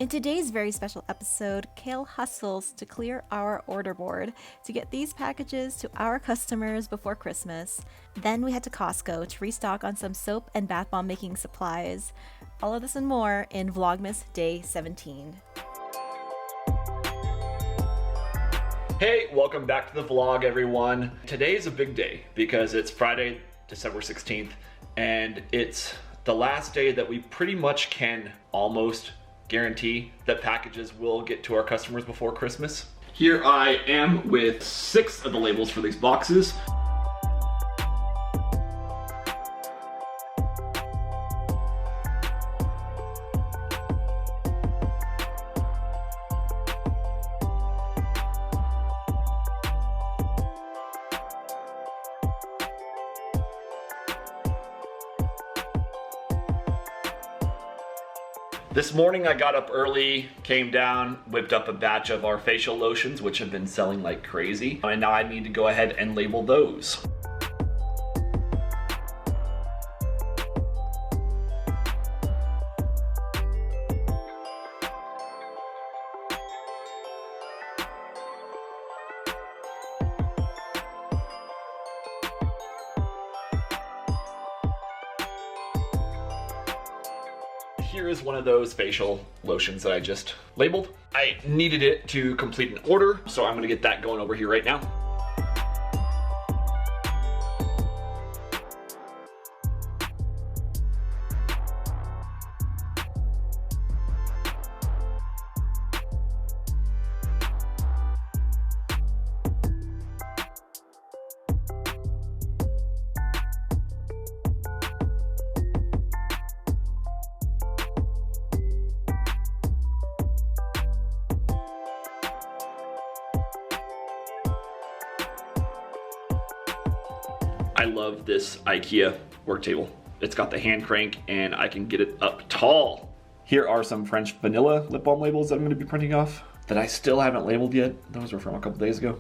In today's very special episode, Cale hustles to clear our order board to get these packages to our customers before Christmas. Then we head to Costco to restock on some soap and bath bomb making supplies. All of this and more in Vlogmas Day 17. Hey, welcome back to the vlog, everyone. Today is a big day because it's Friday, December 16th, and it's the last day that we pretty much can almost guarantee that packages will get to our customers before Christmas. Here I am with 6 of the labels for these boxes. This morning I got up early, came down, whipped up a batch of our facial lotions, which have been selling like crazy. And now I need to go ahead and label those. Here is one of those facial lotions that I just labeled. I needed it to complete an order, so I'm gonna get that going over here right now. I love this IKEA work table. It's got the hand crank and I can get it up tall. Here are some French vanilla lip balm labels that I'm gonna be printing off that I still haven't labeled yet. Those were from a couple days ago.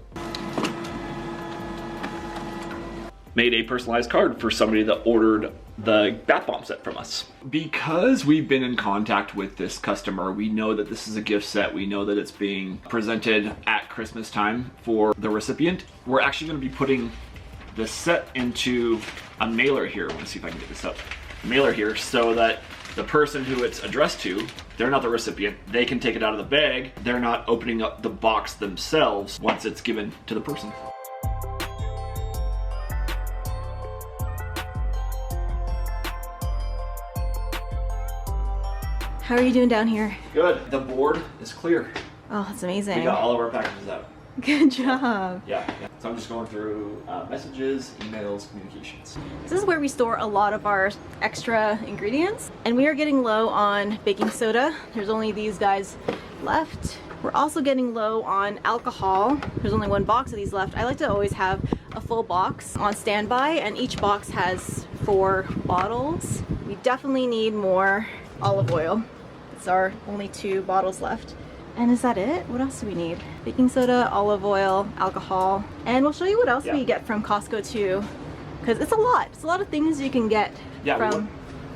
Made a personalized card for somebody that ordered the bath bomb set from us. Because we've been in contact with this customer, we know that this is a gift set. We know that it's being presented at Christmas time for the recipient. We're actually gonna be putting the set into a mailer here. Let's see if I can get this up. A mailer here so that the person who it's addressed to, they're not the recipient, they can take it out of the bag. They're not opening up the box themselves once it's given to the person. How are you doing down here? Good. The board is clear. Oh, that's amazing. We got all of our packages out. Good job. Yeah. So I'm just going through messages, emails, communications. This is where we store a lot of our extra ingredients, and we are getting low on baking soda. There's only these guys left. We're also getting low on alcohol. There's only 1 box of these left. I like to always have a full box on standby, and each box has 4 bottles. We definitely need more olive oil. It's our only 2 bottles left. And is that it? What else do we need? Baking soda, olive oil, alcohol. And we'll show you what else we get from Costco too. Because it's a lot. It's a lot of things you can get from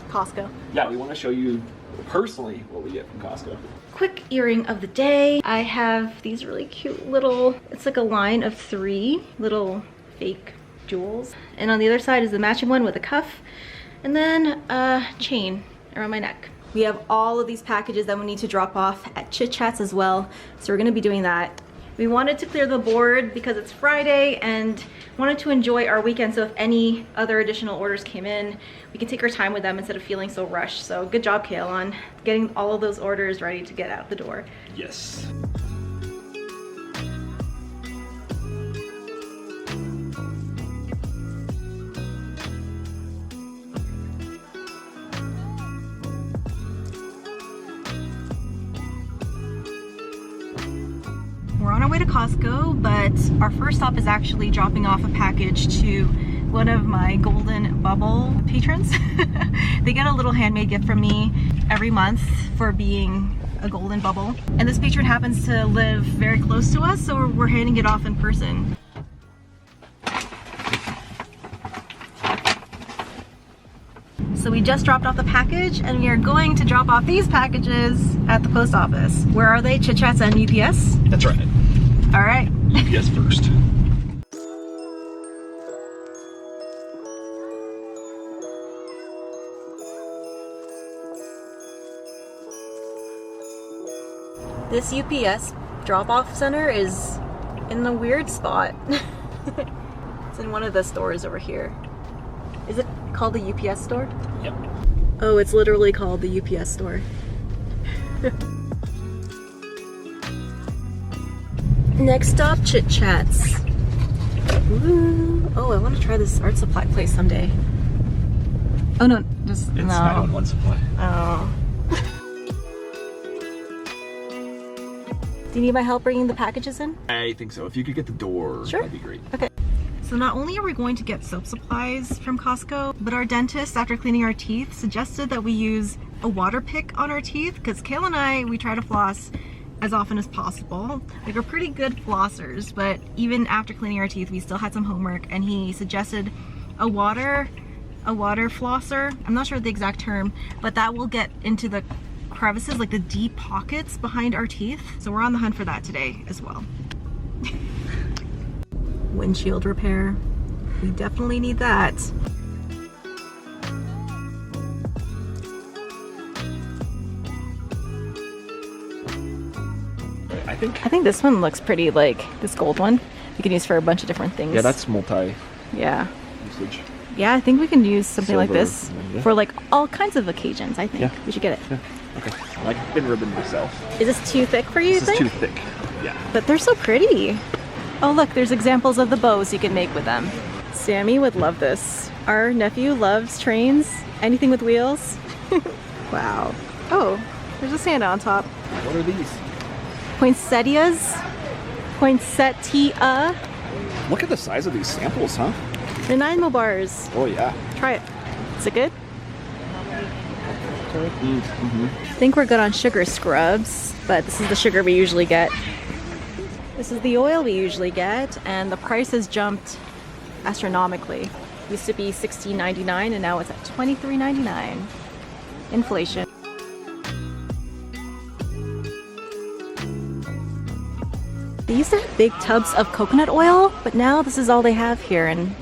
Costco. Yeah, we want to show you personally what we get from Costco. Quick earring of the day. I have these really cute little, it's like a line of 3 little fake jewels. And on the other side is the matching one with a cuff. And then a chain around my neck. We have all of these packages that we need to drop off at Chit Chats as well, so we're gonna be doing that. We wanted to clear the board because it's Friday and wanted to enjoy our weekend, so if any other additional orders came in, we can take our time with them instead of feeling so rushed. So good job, Cale, on getting all of those orders ready to get out the door. Yes. We're on our way to Costco, but our first stop is actually dropping off a package to one of my Golden Bubble patrons. They get a little handmade gift from me every month for being a Golden Bubble. And this patron happens to live very close to us, so we're handing it off in person. So we just dropped off the package and we are going to drop off these packages at the post office. Where are they? Chit Chats and UPS? That's right. All right. UPS first. This UPS drop-off center is in the weird spot. It's in one of the stores over here. Is it called the UPS store? Yep. Oh, it's literally called the UPS store. Next stop, Chit Chats. Ooh. Oh, I want to try this art supply place someday. Oh no, just It's no. 911 supply. Oh. Do you need my help bringing the packages in? I think so. If you could get the door, Sure. that'd be great. Okay. So not only are we going to get soap supplies from Costco, but our dentist, after cleaning our teeth, suggested that we use a water pick on our teeth because Cale and I, we try to floss as often as possible. Like, we're pretty good flossers, but even after cleaning our teeth, we still had some homework, and he suggested a water flosser. I'm not sure the exact term, but that will get into the crevices, like the deep pockets behind our teeth. So we're on the hunt for that today as well. Windshield repair. We definitely need that. I think this one looks pretty, like this gold one. You can use for a bunch of different things. Yeah, that's multi yeah. usage. Yeah, I think we can use something like Silver, this yeah. for like all kinds of occasions, I think. Yeah. We should get it. Yeah. Okay. I like thin ribbon myself. Is this too thick for you, This is think? too thick. Yeah. But they're so pretty. Oh look, there's examples of the bows you can make with them. Sammy would love this. Our nephew loves trains. Anything with wheels. Wow. Oh, there's a Santa on top. What are these? Poinsettias. Poinsettia. Look at the size of these samples, huh? They're Nanaimo bars. Oh yeah. Try it. Is it good? Mm-hmm. I think we're good on sugar scrubs, but this is the sugar we usually get. This is the oil we usually get, and the price has jumped astronomically. It used to be $16.99 and now it's at $23.99. Inflation. They used to have big tubs of coconut oil, but now this is all they have here, and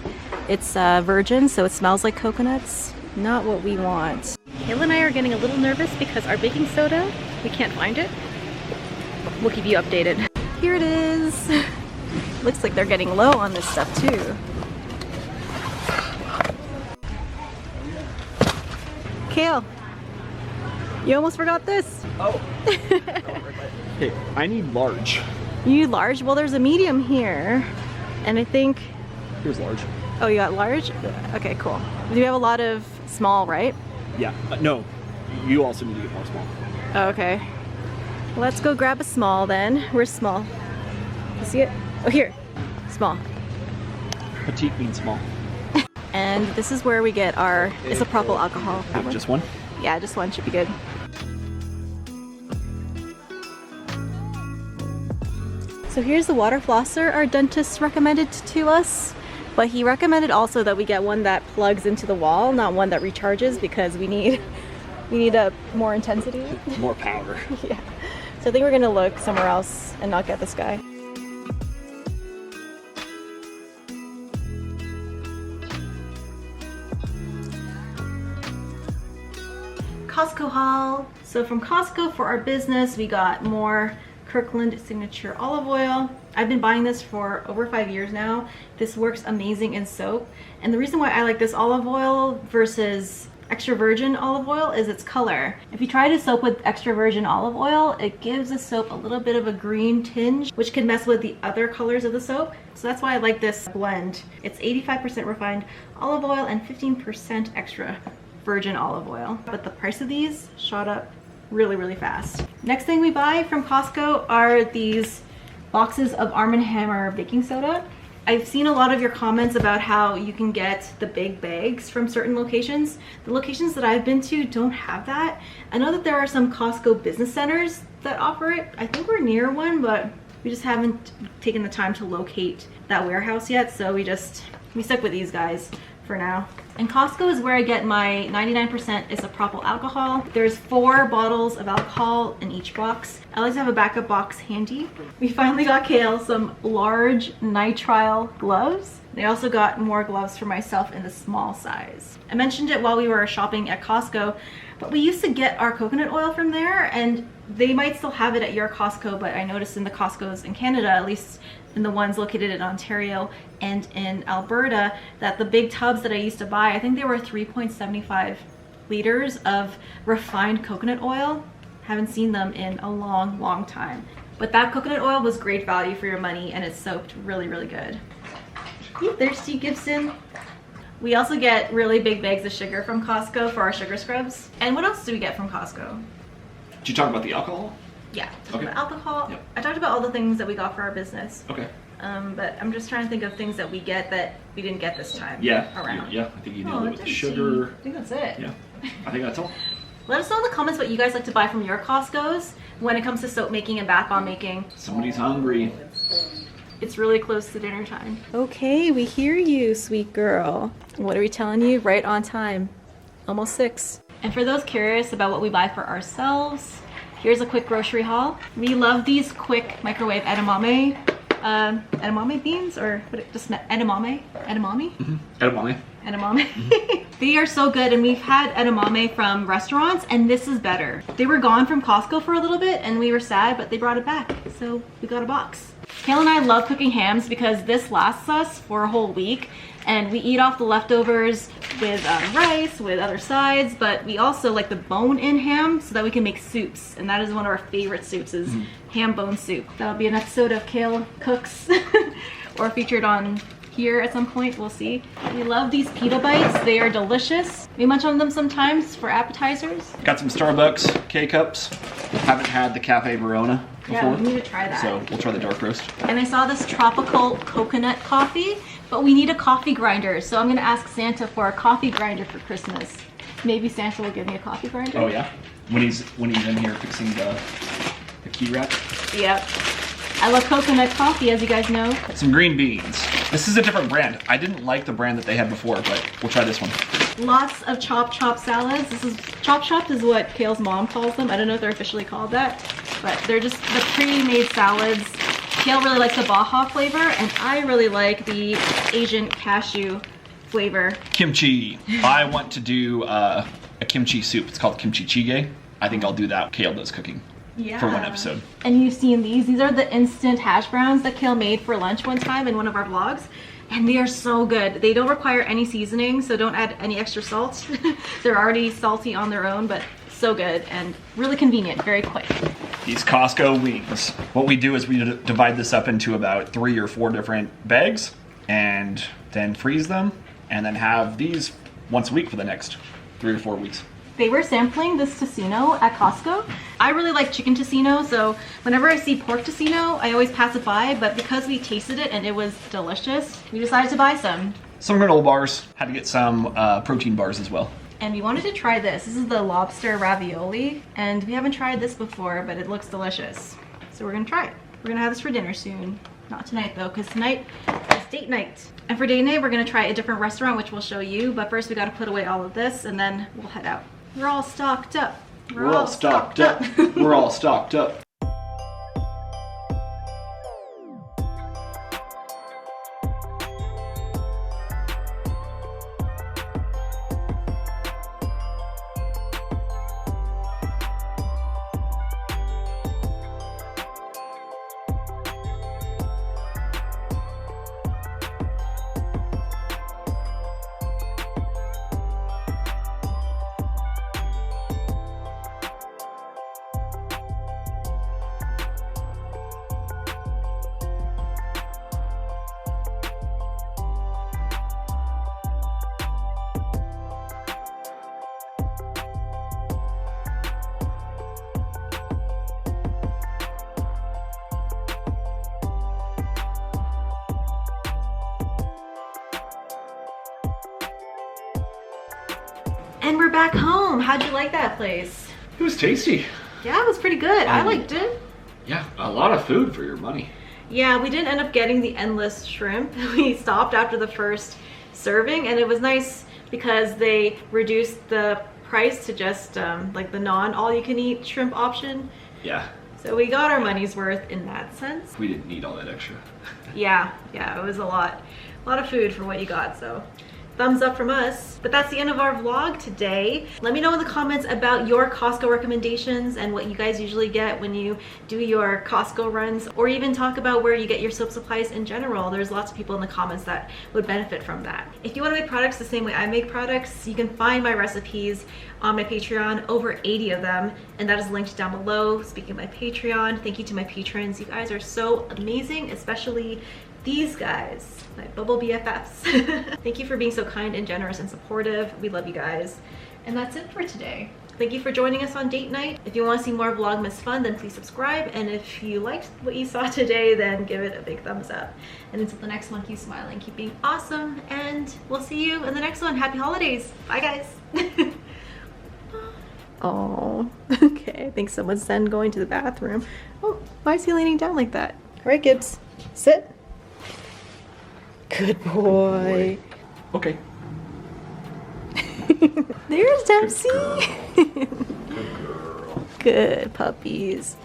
it's virgin, so it smells like coconuts. Not what we want. Cale and I are getting a little nervous because our baking soda, we can't find it. We'll keep you updated. Here it is. Looks like they're getting low on this stuff too. Cale, you almost forgot this. Oh. Hey, I need large. You need large? Well, there's a medium here, and I think. Here's large. Oh, you got large? Okay, cool. Do you have a lot of small, right? Yeah. No. You also need to get more small. Oh, okay. Let's go grab a small then. Where's small? You see it? Oh, here. Small. Petite means small. And this is where we get our isopropyl alcohol. Just one? Yeah, just one should be good. So here's the water flosser our dentist recommended to us. But he recommended also that we get one that plugs into the wall, not one that recharges, because we need a more intensity. More power. Yeah. So I think we're gonna look somewhere else and not get this guy. Costco haul. So from Costco for our business, we got more Kirkland Signature olive oil. I've been buying this for over 5 years now. This works amazing in soap. And the reason why I like this olive oil versus extra virgin olive oil is its color. If you try to soap with extra virgin olive oil, it gives the soap a little bit of a green tinge, which can mess with the other colors of the soap. So that's why I like this blend. It's 85% refined olive oil and 15% extra virgin olive oil. But the price of these shot up really fast. Next thing we buy from Costco are these boxes of Arm & Hammer baking soda. I've seen a lot of your comments about how you can get the big bags from certain locations. The locations that I've been to don't have that. I know that there are some Costco business centers that offer it. I think we're near one, but we just haven't taken the time to locate that warehouse yet, so we stuck with these guys for now. And Costco is where I get my 99% isopropyl alcohol. There's 4 bottles of alcohol in each box. I always have a backup box handy. We finally got Cale some large nitrile gloves. They also got more gloves for myself in the small size. I mentioned it while we were shopping at Costco, but we used to get our coconut oil from there, and they might still have it at your Costco, but I noticed in the Costcos in Canada, at least in the ones located in Ontario and in Alberta, that the big tubs that I used to buy, I think they were 3.75 liters of refined coconut oil. Haven't seen them in a long time. But that coconut oil was great value for your money, and it soaked really, really good. You thirsty, Gibson? We also get really big bags of sugar from Costco for our sugar scrubs. And what else do we get from Costco? Did you talk about the alcohol? Yeah, Okay. about alcohol. Yep. I talked about all the things that we got for our business. Okay. But I'm just trying to think of things that we get that we didn't get this time around. Yeah, I think you nailed it with the sugar. I think that's it. Yeah, I think that's all. Let us know in the comments what you guys like to buy from your Costco's when it comes to soap making and bath bomb making. Somebody's hungry. It's really close to dinner time. Okay, we hear you, sweet girl. What are we telling you? Right on time. Almost 6. And for those curious about what we buy for ourselves, here's a quick grocery haul. We love these quick microwave edamame. Edamame beans, or what, just edamame? Edamame? Mm-hmm. Edamame. Edamame. Mm-hmm. They are so good, and we've had edamame from restaurants, and this is better. They were gone from Costco for a little bit, and we were sad, but they brought it back, so we got a box. Cale and I love cooking hams because this lasts us for a whole week, and we eat off the leftovers with rice, with other sides, but we also like the bone-in ham so that we can make soups, and that is one of our favorite soups is ham bone soup. That'll be an episode of Cale Cooks or featured on here at some point, we'll see. We love these pita bites. They are delicious. We munch on them sometimes for appetizers. Got some Starbucks K-Cups. Haven't had the Cafe Verona before. Yeah, we need to try that. So we'll try the dark roast. And I saw this tropical coconut coffee, but we need a coffee grinder. So I'm gonna ask Santa for a coffee grinder for Christmas. Maybe Santa will give me a coffee grinder. Oh yeah? When he's in here fixing the key wrap. Yep. I love coconut coffee, as you guys know. Some green beans. This is a different brand. I didn't like the brand that they had before, but we'll try this one. Lots of chop salads. This is chop is what Cale's mom calls them. I don't know if they're officially called that, but they're just the pre-made salads. Cale really likes the Baja flavor, and I really like the Asian cashew flavor. Kimchi. I want to do a kimchi soup. It's called kimchi jjigae. I think I'll do that. Cale does cooking. Yeah. For one episode. And you've seen these. These are the instant hash browns that Cale made for lunch one time in one of our vlogs. And they are so good. They don't require any seasoning, so don't add any extra salt. They're already salty on their own, but so good and really convenient, very quick. These Costco wings. What we do is we divide this up into about 3 or 4 different bags and then freeze them and then have these once a week for the next 3 or 4 weeks. They were sampling this tocino at Costco. I really like chicken tocino, so whenever I see pork tocino, I always pass it by, but because we tasted it and it was delicious, we decided to buy some. Some granola bars. Had to get some protein bars as well. And we wanted to try this. This is the lobster ravioli, and we haven't tried this before, but it looks delicious. So we're gonna try it. We're gonna have this for dinner soon. Not tonight though, because tonight is date night. And for date night, we're gonna try a different restaurant, which we'll show you, but first we gotta put away all of this, and then we'll head out. We're all stocked up. We're all stocked up. We're all stocked up. And we're back home. How'd you like that place? It was tasty. Yeah, it was pretty good. I liked it. Yeah, a lot of food for your money. Yeah, we didn't end up getting the endless shrimp. We stopped after the first serving, and it was nice because they reduced the price to just like the non-all-you-can-eat shrimp option. Yeah. So we got our money's worth in that sense. We didn't need all that extra. Yeah, it was a lot of food for what you got, so thumbs up from us. But that's the end of our vlog today. Let me know in the comments about your Costco recommendations and what you guys usually get when you do your Costco runs, or even talk about where you get your soap supplies in general. There's lots of people in the comments that would benefit from that. If you want to make products the same way I make products, you can find my recipes on my Patreon, over 80 of them, and that is linked down below. Speaking of my Patreon, thank you to my patrons. You guys are so amazing, especially these guys, my bubble BFFs. Thank you for being so kind and generous and supportive. We love you guys. And that's it for today. Thank you for joining us on date night. If you want to see more Vlogmas fun, then please subscribe. And if you liked what you saw today, then give it a big thumbs up. And until the next one, keep smiling, keep being awesome. And we'll see you in the next one. Happy holidays. Bye, guys. Oh, okay. I think someone's then going to the bathroom. Oh, why is he leaning down like that? All right, Gibbs, sit. Good boy. Okay. There's Dempsey. Good girl. Good puppies.